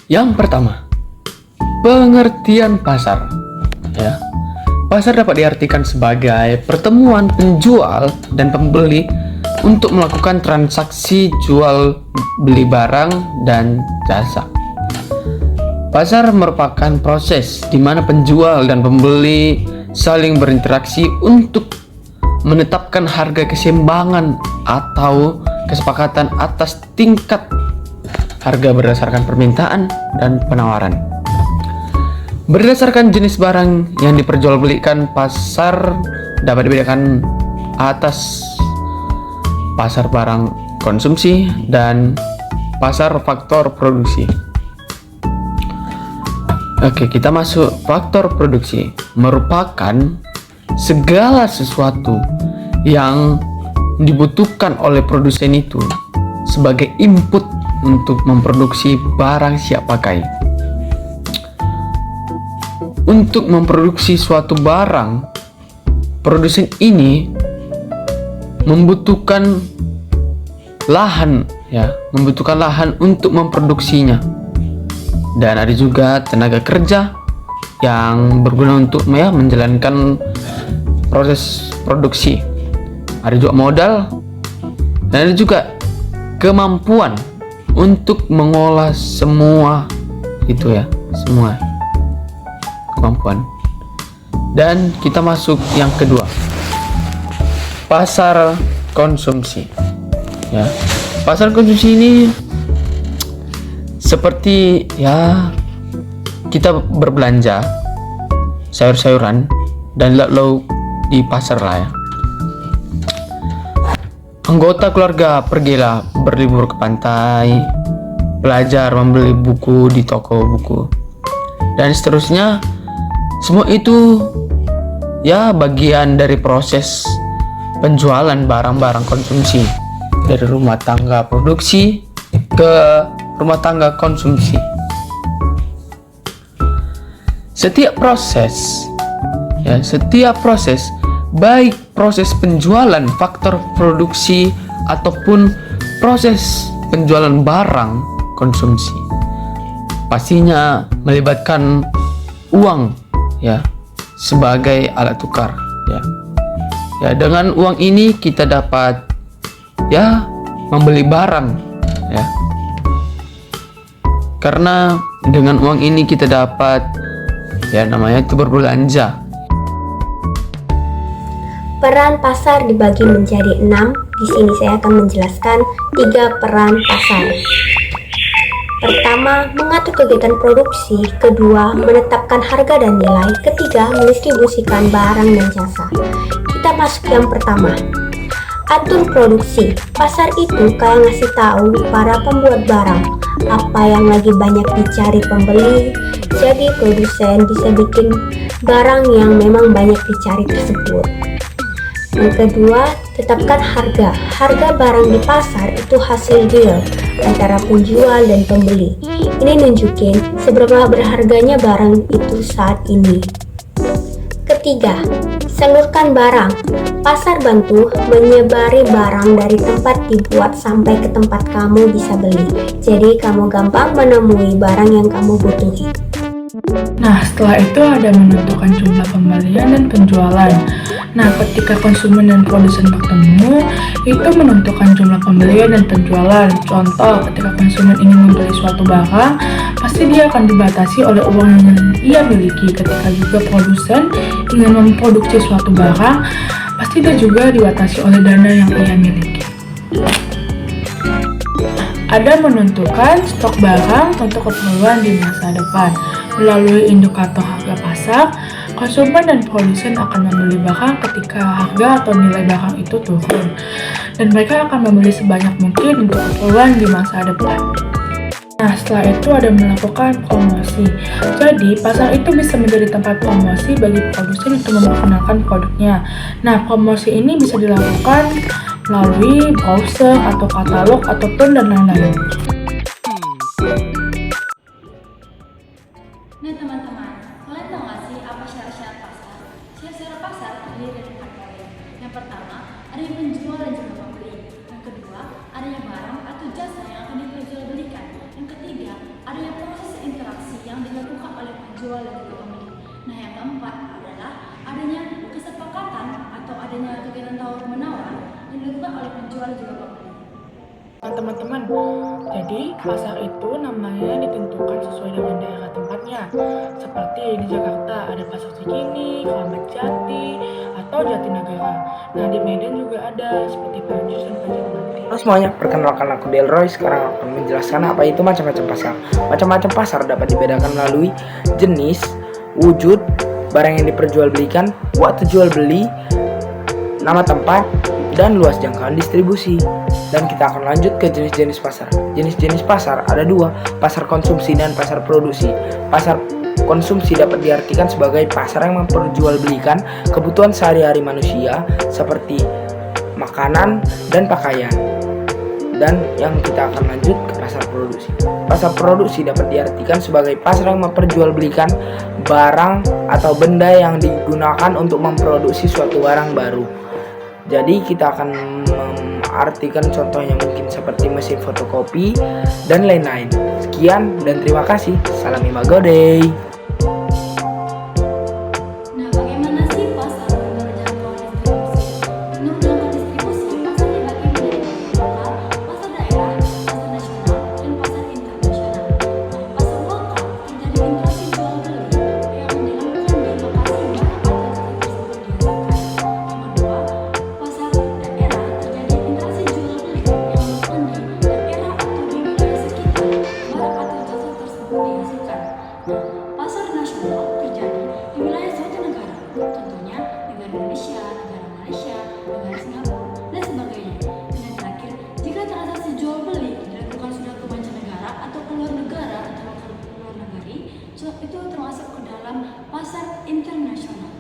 Yang pertama, pengertian pasar. Ya. Pasar dapat diartikan sebagai pertemuan penjual dan pembeli untuk melakukan transaksi jual beli barang dan jasa. Pasar merupakan proses di mana penjual dan pembeli saling berinteraksi untuk menetapkan harga keseimbangan atau kesepakatan atas tingkat harga berdasarkan permintaan dan penawaran. Berdasarkan jenis barang yang diperjualbelikan, pasar dapat dibedakan atas pasar barang konsumsi dan pasar faktor produksi. Oke, kita masuk faktor produksi. Merupakan segala sesuatu yang dibutuhkan oleh produsen itu sebagai input untuk memproduksi barang siap pakai. Untuk memproduksi suatu barang, produsen ini membutuhkan lahan, membutuhkan lahan untuk memproduksinya. Dan ada juga tenaga kerja yang berguna untuk menjalankan proses produksi. Ada juga modal dan ada juga kemampuan untuk mengolah semua itu semua kemampuan. Dan kita masuk yang kedua, pasar konsumsi. Pasar konsumsi ini seperti kita berbelanja sayur-sayuran dan lauk di pasar lah ya. Anggota keluarga pergilah berlibur ke pantai, belajar membeli buku di toko buku, dan seterusnya. Semua itu bagian dari proses penjualan barang-barang konsumsi dari rumah tangga produksi ke rumah tangga konsumsi. Setiap proses baik proses penjualan faktor produksi ataupun proses penjualan barang konsumsi pastinya melibatkan uang sebagai alat tukar. Dengan uang ini kita dapat membeli barang karena dengan uang ini kita dapat itu berbelanja. Peran pasar dibagi menjadi 6. Di sini saya akan menjelaskan 3 peran pasar. Pertama, mengatur kegiatan produksi. Kedua, menetapkan harga dan nilai. Ketiga, mendistribusikan barang dan jasa. Kita masuk yang pertama. Atur produksi. Pasar itu kayak ngasih tahu para pembuat barang apa yang lagi banyak dicari pembeli. Jadi produsen bisa bikin barang yang memang banyak dicari tersebut. Yang kedua, tetapkan harga. Harga barang di pasar itu hasil deal antara penjual dan pembeli. Ini nunjukin seberapa berharganya barang itu saat ini. Ketiga, salurkan barang. Pasar bantu menyebari barang dari tempat dibuat sampai ke tempat kamu bisa beli. Jadi kamu gampang menemui barang yang kamu butuhi. Nah, setelah itu ada menentukan jumlah pembelian dan penjualan. Nah, ketika konsumen dan produsen bertemu, itu menentukan jumlah pembelian dan penjualan. Contoh, ketika konsumen ingin membeli suatu barang, pasti dia akan dibatasi oleh uang yang ia miliki. Ketika juga produsen ingin memproduksi suatu barang, pasti dia juga dibatasi oleh dana yang ia miliki. Ada menentukan stok barang untuk keperluan di masa depan. Melalui indikator harga pasar, konsumen dan produsen akan membeli barang ketika harga atau nilai barang itu turun, dan mereka akan membeli sebanyak mungkin untuk keperluan di masa depan. Nah, setelah itu ada melakukan promosi. Jadi, pasar itu bisa menjadi tempat promosi bagi produsen untuk memperkenalkan produknya. Nah, promosi ini bisa dilakukan melalui browser atau katalog ataupun dan lain-lain. Nah teman-teman, kalian tahu nggak sih apa syarat-syarat pasar? Syarat-syarat pasar terdiri dari 4 kalian. Yang pertama, adanya penjual dan juga pembeli. Yang kedua, adanya barang atau jasa yang akan diperjualbelikan. Yang ketiga, adanya proses penjual dan juga pembeli. Nah, yang keempat adalah adanya kesepakatan atau adanya kegiatan tawar-menawar yang dilakukan oleh penjual dan juga pembeli. Nah, teman-teman, jadi pasar itu namanya ditentukan sesuai dengan daerah tempatnya. Seperti di Jakarta ada Pasar Cikini, Keramat Jati, atau Jatinegara. Nah, di Medan juga ada seperti Pajus dan Pajarmati. Halo semuanya, perkenalkan aku Delroy. Sekarang akan menjelaskan apa itu macam-macam pasar. Macam-macam pasar dapat dibedakan melalui jenis, wujud, barang yang diperjualbelikan, waktu jual beli, nama tempat, dan luas jangkauan distribusi. Dan kita akan lanjut ke jenis-jenis pasar. Jenis-jenis pasar ada dua, pasar konsumsi dan pasar produksi. Pasar konsumsi dapat diartikan sebagai pasar yang memperjualbelikan kebutuhan sehari-hari manusia seperti makanan dan pakaian. Dan yang kita akan lanjut ke pasar produksi. Pasar produksi dapat diartikan sebagai pasar yang memperjualbelikan barang atau benda yang digunakan untuk memproduksi suatu barang baru. Jadi kita akan mengartikan contohnya mungkin seperti mesin fotokopi dan lain-lain. Sekian dan terima kasih. Salam Imago Day. Nah, bagaimana sih pasar menurut jangkauan distribusi? Menurut jangkauan distribusi, pasar dibagi menjadi pasar lokal, pasar daerah, pasar nasional, dan pasar internasional. Nah, pasar lokal terjadi interaksi jual beli yang dilakukan di lokasi di mana barang tersebut dihasilkan. Yang kedua, pasar daerah terjadi interaksi jual beli yang dilakukan di daerah atau di wilayah sekitar barang atau jasa tersebut dihasilkan. Nah, pasar nasional terjadi di wilayah suatu negara, contohnya negara Indonesia, negara Malaysia, negara Singapura, dan sebagainya. Dan yang terakhir, jika transaksi jual beli dilakukan sudah ke mancanegara atau ke luar negara atau ke luar negeri, itu termasuk ke dalam pasar internasional.